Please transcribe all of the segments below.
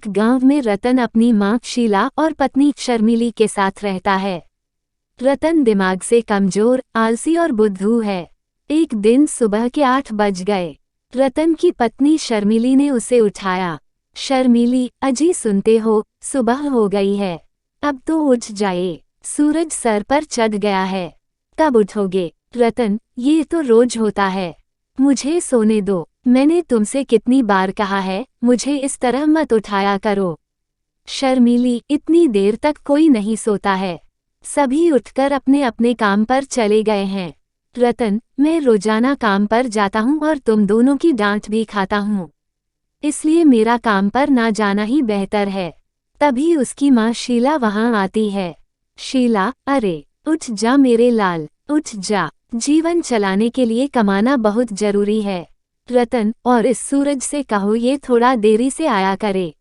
एक गांव में रतन अपनी मां शीला और पत्नी शर्मिली के साथ रहता है। रतन दिमाग से कमजोर, आलसी और बुद्धू है। एक दिन सुबह के 8 बज गए। रतन की पत्नी शर्मिली ने उसे उठाया। शर्मिली, अजी सुनते हो, सुबह हो गई है, अब तो उठ जाए, सूरज सर पर चढ़ गया है, कब उठोगे? रतन, ये तो रोज होता है, मुझे सोने दो, मैंने तुमसे कितनी बार कहा है मुझे इस तरह मत उठाया करो। शर्मिली, इतनी देर तक कोई नहीं सोता है, सभी उठकर अपने अपने काम पर चले गए हैं। रतन, मैं रोजाना काम पर जाता हूँ और तुम दोनों की डांट भी खाता हूँ, इसलिए मेरा काम पर ना जाना ही बेहतर है। तभी उसकी माँ शीला वहाँ आती है। शीला, अरे उठ जा मेरे लाल, उठ जा, जीवन चलाने के लिए कमाना बहुत जरूरी है। रतन, और इस सूरज से कहो ये थोड़ा देरी से आया करे,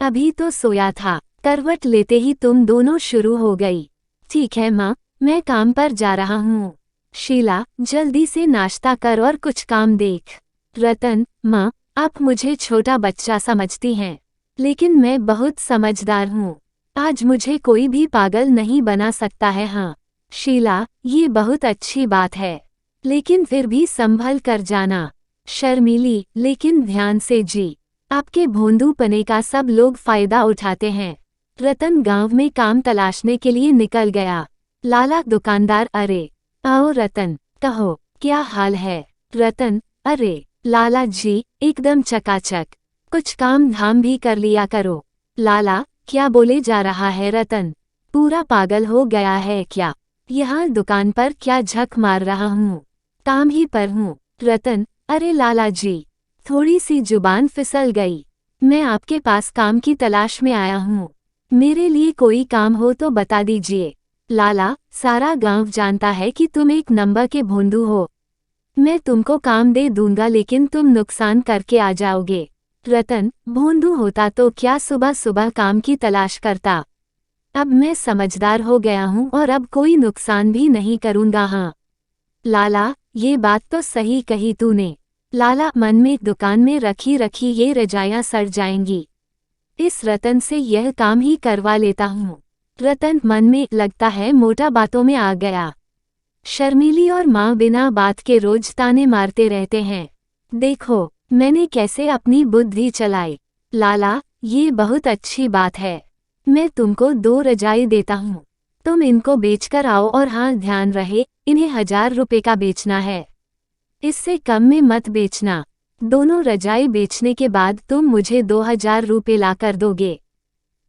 अभी तो सोया था, करवट लेते ही तुम दोनों शुरू हो गई। ठीक है माँ, मैं काम पर जा रहा हूँ। शीला, जल्दी से नाश्ता कर और कुछ काम देख। रतन, माँ, आप मुझे छोटा बच्चा समझती हैं, लेकिन मैं बहुत समझदार हूँ, आज मुझे कोई भी पागल नहीं बना सकता है। हाँ शीला, ये बहुत अच्छी बात है, लेकिन फिर भी संभल कर जाना। शर्मिली, लेकिन ध्यान से जी, आपके भोंदूपने का सब लोग फायदा उठाते हैं। रतन गांव में काम तलाशने के लिए निकल गया। लाला दुकानदार, अरे आओ रतन, कहो क्या हाल है? रतन, अरे लाला जी, एकदम चकाचक, कुछ काम धाम भी कर लिया करो। लाला, क्या बोले जा रहा है रतन, पूरा पागल हो गया है क्या? यहाँ दुकान पर क्या झक मार रहा हूँ, काम ही पर हूँ। रतन, अरे लाला जी, थोड़ी सी जुबान फिसल गई, मैं आपके पास काम की तलाश में आया हूँ, मेरे लिए कोई काम हो तो बता दीजिए। लाला, सारा गांव जानता है कि तुम एक नंबर के भोंदू हो, मैं तुमको काम दे दूंगा लेकिन तुम नुकसान करके आ जाओगे। रतन, भोंदू होता तो क्या सुबह सुबह काम की तलाश करता, अब मैं समझदार हो गया हूँ और अब कोई नुकसान भी नहीं करूँगा। हाँ लाला, ये बात तो सही कही तूने। लाला मन में, दुकान में रखी रखी ये रजाइयाँ सड़ जाएंगी, इस रतन से यह काम ही करवा लेता हूँ। रतन मन में, लगता है मोटा बातों में आ गया। शर्मिली और माँ बिना बात के रोज ताने मारते रहते हैं, देखो मैंने कैसे अपनी बुद्धि चलाई। लाला, ये बहुत अच्छी बात है, मैं तुमको 2 रजाई देता हूँ, तुम इनको बेचकर आओ, और हाँ ध्यान रहे इन्हें 1000 रुपये का बेचना है, इससे कम में मत बेचना। दोनों रजाई बेचने के बाद तुम मुझे 2000 रुपये ला कर दोगे,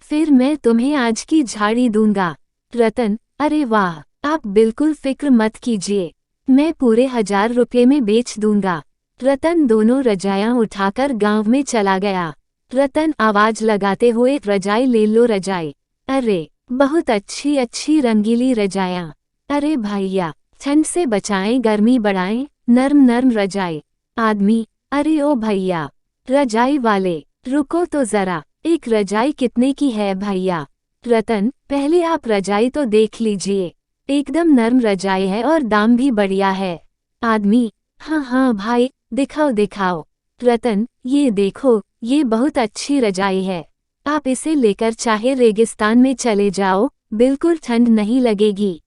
फिर मैं तुम्हें आज की झाड़ी दूंगा। रतन, अरे वाह, आप बिल्कुल फिक्र मत कीजिए, मैं पूरे 1000 रुपये में बेच दूंगा। रतन दोनों रजाइयाँ उठाकर गांव में चला गया। रतन आवाज लगाते हुए, रजाई ले लो रजाई, अरे बहुत अच्छी अच्छी रंगीली रजाइयाँ, अरे भैया ठंड से बचाएं गर्मी बढ़ाएं, नर्म नर्म रजाई। आदमी, अरे ओ भैया, रजाई वाले रुको तो जरा, एक रजाई कितने की है भैया? रतन, पहले आप रजाई तो देख लीजिए, एकदम नर्म रजाई है और दाम भी बढ़िया है। आदमी, हाँ हाँ भाई, दिखाओ दिखाओ। रतन, ये देखो, ये बहुत अच्छी रजाई है, आप इसे लेकर चाहे रेगिस्तान में चले जाओ, बिल्कुल ठंड नहीं लगेगी,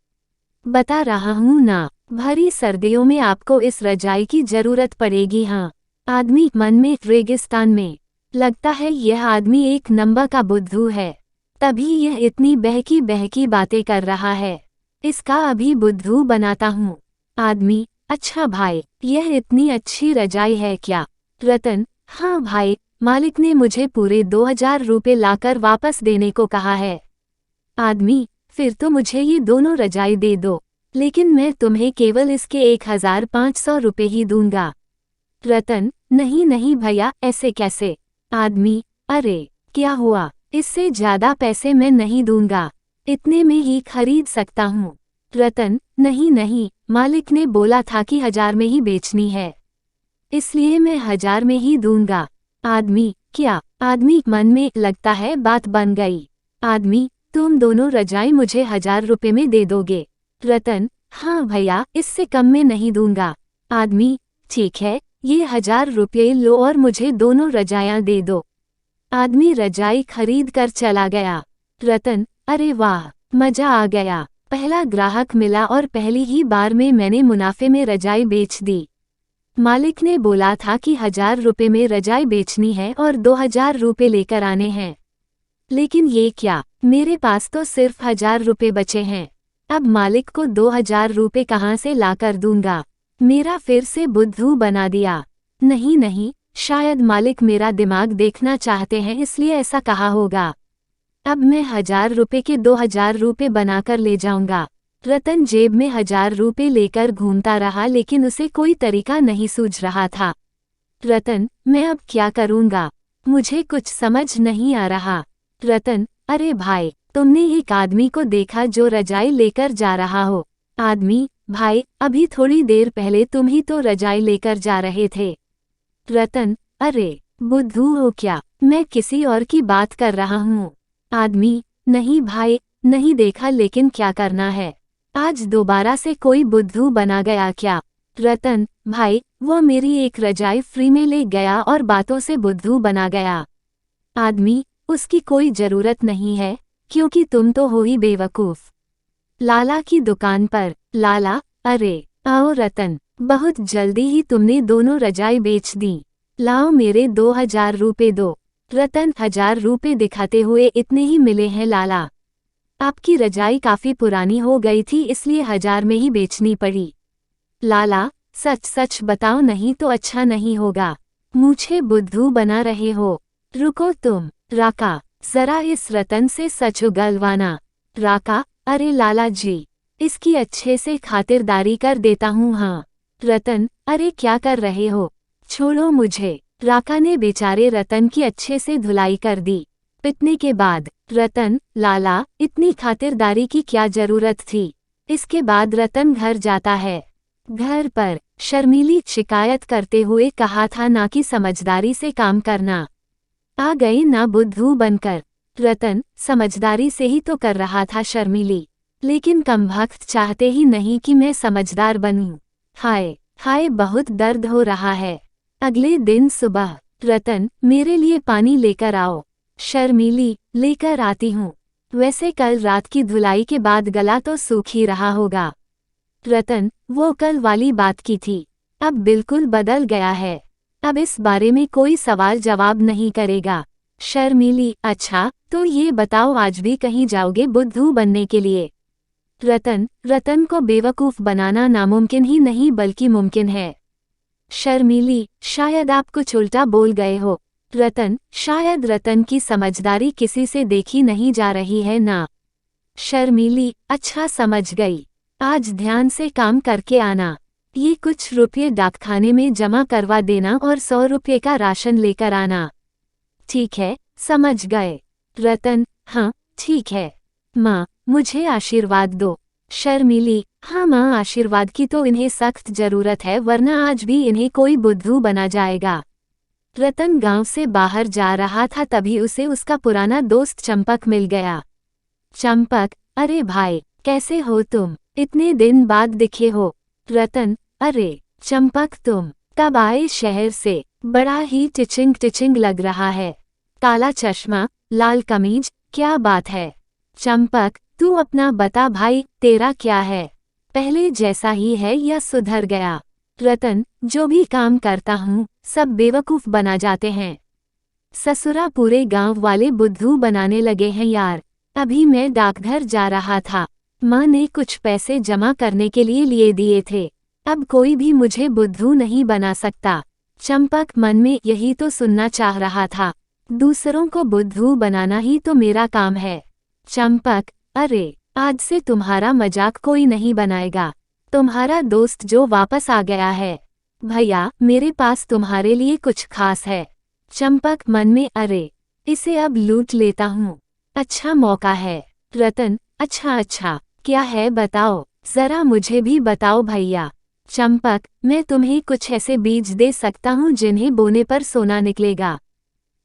बता रहा हूँ ना, भरी सर्दियों में आपको इस रजाई की जरूरत पड़ेगी। हाँ आदमी मन में, रेगिस्तान में, लगता है यह आदमी एक नंबर का बुद्धू है, तभी यह इतनी बहकी बहकी बातें कर रहा है, इसका अभी बुद्धू बनाता हूँ। आदमी, अच्छा भाई, यह इतनी अच्छी रजाई है क्या? रतन, हाँ भाई, मालिक ने मुझे पूरे 2000 रुपये लाकर वापस देने को कहा है। आदमी, फिर तो मुझे ये दोनों रजाई दे दो, लेकिन मैं तुम्हें केवल इसके 1500 रुपये ही दूंगा। रतन, नहीं नहीं भैया, ऐसे कैसे? आदमी, अरे क्या हुआ, इससे ज्यादा पैसे मैं नहीं दूंगा, इतने में ही खरीद सकता हूँ। रतन, नहीं नहीं, मालिक ने बोला था कि 1000 में ही बेचनी है, इसलिए मैं 1000 में ही दूंगा। आदमी, क्या? आदमी मन में, लगता है बात बन गई। आदमी, तुम दोनों रजाई मुझे 1000 रुपये में दे दोगे? रतन, हाँ भैया, इससे कम में नहीं दूंगा। आदमी, ठीक है, ये 1000 रुपये लो और मुझे दोनों रजाइयाँ दे दो। आदमी रजाई खरीद कर चला गया। रतन, अरे वाह, मजा आ गया, पहला ग्राहक मिला और पहली ही बार में मैंने मुनाफे में रजाई बेच दी। मालिक ने बोला था कि 1000 रुपये में रजाई बेचनी है और 2000 रुपये लेकर आने हैं। लेकिन ये क्या, मेरे पास तो सिर्फ 1000 रुपये बचे हैं। अब मालिक को 2000 रुपये कहाँ से लाकर दूंगा। मेरा फिर से बुद्धू बना दिया। नहीं नहीं, शायद मालिक मेरा दिमाग देखना चाहते हैं इसलिए ऐसा कहा होगा। अब मैं 1000 रुपये के 2000 रुपये बनाकर ले जाऊंगा। रतन जेब में 1000 रुपये लेकर घूमता रहा लेकिन उसे कोई तरीका नहीं सूझ रहा था। रतन, मैं अब क्या करूंगा, मुझे कुछ समझ नहीं आ रहा। रतन, अरे भाई, तुमने एक आदमी को देखा जो रजाई लेकर जा रहा हो। आदमी, भाई, अभी थोड़ी देर पहले तुम ही तो रजाई लेकर जा रहे थे। रतन, अरे बुद्धू हो क्या, मैं किसी और की बात कर रहा हूँ। आदमी, नहीं भाई, नहीं देखा लेकिन क्या करना है, आज दोबारा से कोई बुद्धू बना गया क्या। रतन, भाई, वो मेरी एक रजाई फ्री में ले गया और बातों से बुद्धू बना गया। आदमी, उसकी कोई जरूरत नहीं है क्योंकि तुम तो हो ही बेवकूफ। लाला की दुकान पर। लाला, अरे आओ रतन, बहुत जल्दी ही तुमने दोनों रजाई बेच दी। लाओ मेरे 2000 रुपये दो। रतन 1000 रुपये दिखाते हुए, इतने ही मिले हैं लाला। आपकी रजाई काफी पुरानी हो गई थी इसलिए 1000 में ही बेचनी पड़ी। लाला, सच सच बताओ नहीं तो अच्छा नहीं होगा, मुझे बुद्धू बना रहे हो। रुको तुम। राका, जरा इस रतन से सच उगलवाना। राका, अरे लाला जी, इसकी अच्छे से खातिरदारी कर देता हूँ। हाँ। रतन, अरे क्या कर रहे हो, छोड़ो मुझे। राका ने बेचारे रतन की अच्छे से धुलाई कर दी। पिटने के बाद। रतन, लाला, इतनी खातिरदारी की क्या जरूरत थी। इसके बाद रतन घर जाता है। घर पर शर्मीली शिकायत करते हुए कहा था ना कि समझदारी से काम करना, आ गए ना बुद्धू बनकर। रतन, समझदारी से ही तो कर रहा था शर्मीली, लेकिन कमबख्त चाहते ही नहीं कि मैं समझदार बनूं। हाय हाय, बहुत दर्द हो रहा है। अगले दिन सुबह। रतन, मेरे लिए पानी लेकर आओ। शर्मीली, लेकर आती हूँ। वैसे कल रात की धुलाई के बाद गला तो सूख ही रहा होगा। रतन, वो कल वाली बात की थी, अब बिल्कुल बदल गया है, अब इस बारे में कोई सवाल जवाब नहीं करेगा। शर्मीली, अच्छा तो ये बताओ आज भी कहीं जाओगे बुद्धू बनने के लिए। रतन, रतन को बेवकूफ़ बनाना नामुमकिन ही नहीं बल्कि मुमकिन है। शर्मीली, शायद आप कुछ उल्टा बोल गए हो। रतन, शायद रतन की समझदारी किसी से देखी नहीं जा रही है ना। शर्मीली, अच्छा समझ गई, आज ध्यान से काम करके आना। ये कुछ रुपये डाकखाने में जमा करवा देना और 100 रुपये का राशन लेकर आना। ठीक है, समझ गए। रतन, हाँ ठीक है। माँ, मुझे आशीर्वाद दो। शर्मीली, हाँ माँ, आशीर्वाद की तो इन्हें सख्त जरूरत है वरना आज भी इन्हें कोई बुद्धू बना जाएगा। रतन गांव से बाहर जा रहा था तभी उसे उसका पुराना दोस्त चंपक मिल गया। चंपक, अरे भाई, कैसे हो तुम, इतने दिन बाद दिखे हो। रतन, अरे चंपक, तुम कब आए शहर से, बड़ा ही टिचिंग टिचिंग लग रहा है, काला चश्मा, लाल कमीज, क्या बात है। चंपक, तू अपना बता भाई, तेरा क्या है, पहले जैसा ही है या सुधर गया। रतन, जो भी काम करता हूँ सब बेवकूफ़ बना जाते हैं। ससुरा पूरे गांव वाले बुद्धू बनाने लगे हैं यार। अभी मैं डाकघर जा रहा था, माँ ने कुछ पैसे जमा करने के लिए दिए थे, अब कोई भी मुझे बुद्धू नहीं बना सकता। चंपक मन में यही तो सुनना चाह रहा था, दूसरों को बुद्धू बनाना ही तो मेरा काम है। चंपक, अरे आज से तुम्हारा मजाक कोई नहीं बनाएगा, तुम्हारा दोस्त जो वापस आ गया है। भैया, मेरे पास तुम्हारे लिए कुछ खास है। चंपक मन में, अरे इसे अब लूट लेता हूँ, अच्छा मौका है। रतन, अच्छा अच्छा, क्या है बताओ, जरा मुझे भी बताओ भैया। चंपक, मैं तुम्हें कुछ ऐसे बीज दे सकता हूँ जिन्हें बोने पर सोना निकलेगा।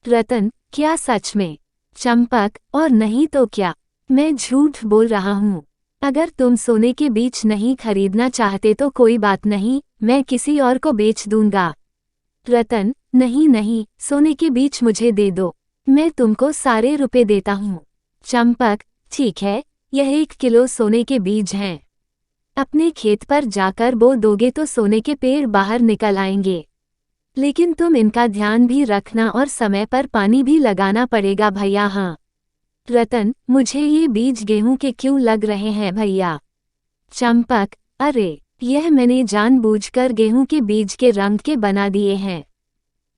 रतन, क्या सच में। चंपक, और नहीं तो क्या, मैं झूठ बोल रहा हूँ, अगर तुम सोने के बीज नहीं खरीदना चाहते तो कोई बात नहीं, मैं किसी और को बेच दूंगा। रतन, नहीं नहीं, सोने के बीज मुझे दे दो, मैं तुमको सारे रुपए देता हूँ। चंपक, ठीक है, यह 1 किलो सोने के बीज हैं। अपने खेत पर जाकर बो दोगे तो सोने के पेड़ बाहर निकल आएंगे। लेकिन तुम इनका ध्यान भी रखना और समय पर पानी भी लगाना पड़ेगा भैया। हाँ। रतन, मुझे ये बीज गेहूं के क्यों लग रहे हैं भैया? चंपक, अरे, यह मैंने जानबूझकर गेहूं के बीज के रंग के बना दिए हैं।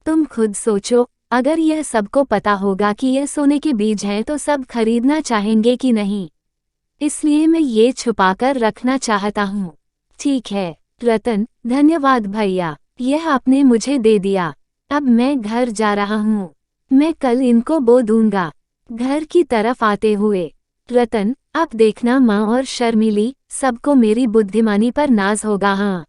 तुम खुद सोचो, अगर यह सबको पता होगा कि यह सोने के बीज हैं तो सब खरीदना चाहेंगे कि नहीं? इसलिए मैं ये छुपाकर रखना चाहता हूँ। ठीक है रतन, धन्यवाद भैया, यह आपने मुझे दे दिया। अब मैं घर जा रहा हूँ। मैं कल इनको बो दूंगा। घर की तरफ आते हुए, रतन, अब देखना माँ और शर्मिली, सबको मेरी बुद्धिमानी पर नाज होगा। हाँ,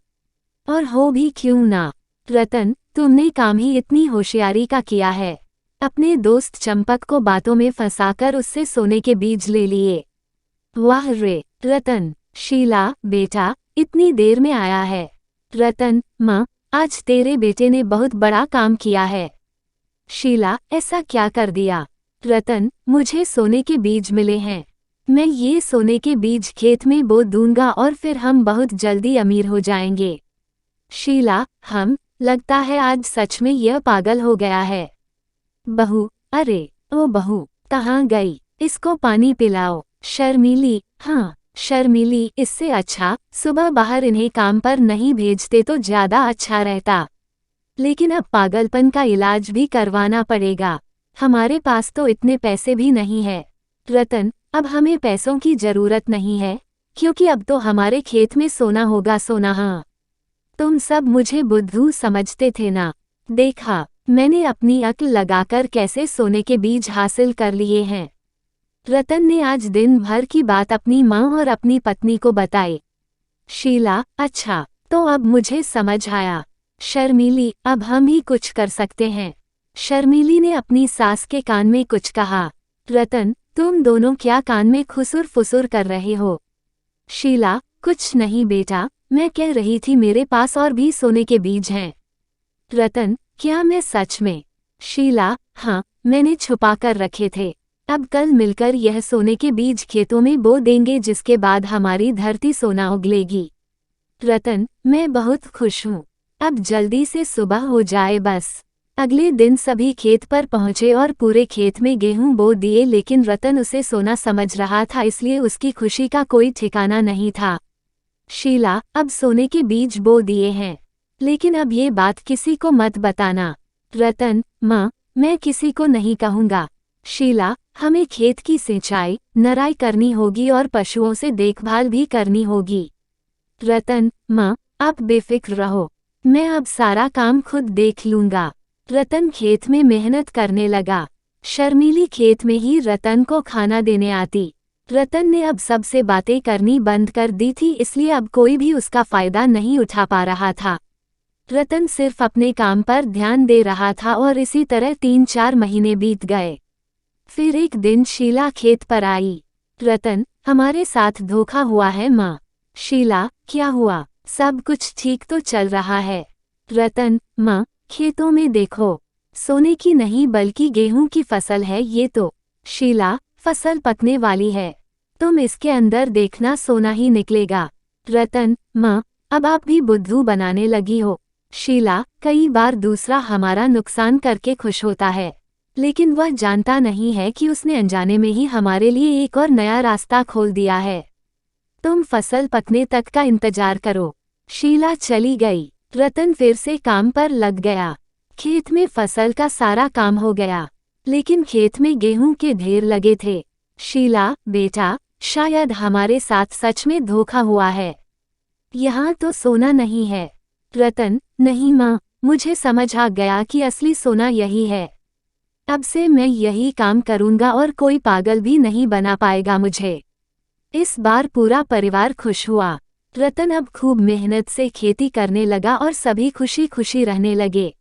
और हो भी क्यों ना। रतन, तुमने काम ही इतनी होशियारी का किया है। अपने दोस्त चंपक को बातों में फंसाकर उससे सोने के बीज ले लिए। वाह रे रतन। शीला, बेटा, इतनी देर में आया है। रतन, माँ, आज तेरे बेटे ने बहुत बड़ा काम किया है। शीला, ऐसा क्या कर दिया? रतन, मुझे सोने के बीज मिले हैं। मैं ये सोने के बीज खेत में बो दूंगा और फिर हम बहुत जल्दी अमीर हो जाएंगे। शीला, लगता है आज सच में यह पागल हो गया है। बहू, अरे ओ बहू, कहाँ गई? इसको पानी पिलाओ। शर्मीली, हाँ शर्मीली, इससे अच्छा सुबह बाहर इन्हें काम पर नहीं भेजते तो ज्यादा अच्छा रहता। लेकिन अब पागलपन का इलाज भी करवाना पड़ेगा। हमारे पास तो इतने पैसे भी नहीं है। रतन, अब हमें पैसों की जरूरत नहीं है, क्योंकि अब तो हमारे खेत में सोना होगा। सोना। हाँ, तुम सब मुझे बुद्धू समझते थे ना? देखा, मैंने अपनी अक्ल लगाकर कैसे सोने के बीज हासिल कर लिए हैं। रतन ने आज दिन भर की बात अपनी माँ और अपनी पत्नी को बताई। शीला, अच्छा, तो अब मुझे समझ आया। शर्मीली, अब हम ही कुछ कर सकते हैं। शर्मीली ने अपनी सास के कान में कुछ कहा। रतन, तुम दोनों क्या कान में खुसुर फुसुर कर रहे हो? शीला, कुछ नहीं बेटा, मैं कह रही थी मेरे पास और भी सोने के बीज हैं। रतन, क्या मैं सच में? शीला, हाँ, मैंने छुपा कर रखे थे। अब कल मिलकर यह सोने के बीज खेतों में बो देंगे, जिसके बाद हमारी धरती सोना उगलेगी। रतन, मैं बहुत खुश हूँ। अब जल्दी से सुबह हो जाए बस। अगले दिन सभी खेत पर पहुंचे और पूरे खेत में गेहूं बो दिए, लेकिन रतन उसे सोना समझ रहा था, इसलिए उसकी खुशी का कोई ठिकाना नहीं था। शीला, अब सोने के बीज बो दिए हैं, लेकिन अब ये बात किसी को मत बताना। रतन, माँ, मैं किसी को नहीं कहूँगा। शीला, हमें खेत की सिंचाई, नराई करनी होगी और पशुओं से देखभाल भी करनी होगी। रतन, माँ, आप बेफिक्र रहो, मैं अब सारा काम खुद देख लूँगा। रतन खेत में मेहनत करने लगा। शर्मीली खेत में ही रतन को खाना देने आती। रतन ने अब सबसे बातें करनी बंद कर दी थी, इसलिए अब कोई भी उसका फायदा नहीं उठा पा रहा था। रतन सिर्फ अपने काम पर ध्यान दे रहा था और इसी तरह 3-4 महीने बीत गए। फिर एक दिन शीला खेत पर आई। रतन, हमारे साथ धोखा हुआ है माँ। शीला, क्या हुआ? सब कुछ ठीक तो चल रहा है। रतन, माँ, खेतों में देखो, सोने की नहीं बल्कि गेहूं की फसल है ये तो। शीला, फसल पकने वाली है, तुम इसके अंदर देखना, सोना ही निकलेगा। रतन, माँ, अब आप भी बुद्धू बनाने लगी हो। शीला, कई बार दूसरा हमारा नुकसान करके खुश होता है, लेकिन वह जानता नहीं है कि उसने अनजाने में ही हमारे लिए एक और नया रास्ता खोल दिया है। तुम फसल पकने तक का इंतजार करो। शीला चली गई। रतन फिर से काम पर लग गया। खेत में फसल का सारा काम हो गया, लेकिन खेत में गेहूं के ढेर लगे थे। शीला, बेटा, शायद हमारे साथ सच में धोखा हुआ है। यहाँ तो सोना नहीं है। रतन, नहीं माँ, मुझे समझ आ गया कि असली सोना यही है। अब से मैं यही काम करूँगा और कोई पागल भी नहीं बना पाएगा मुझे। इस बार पूरा परिवार खुश हुआ। रतन अब खूब मेहनत से खेती करने लगा और सभी खुशी खुशी रहने लगे।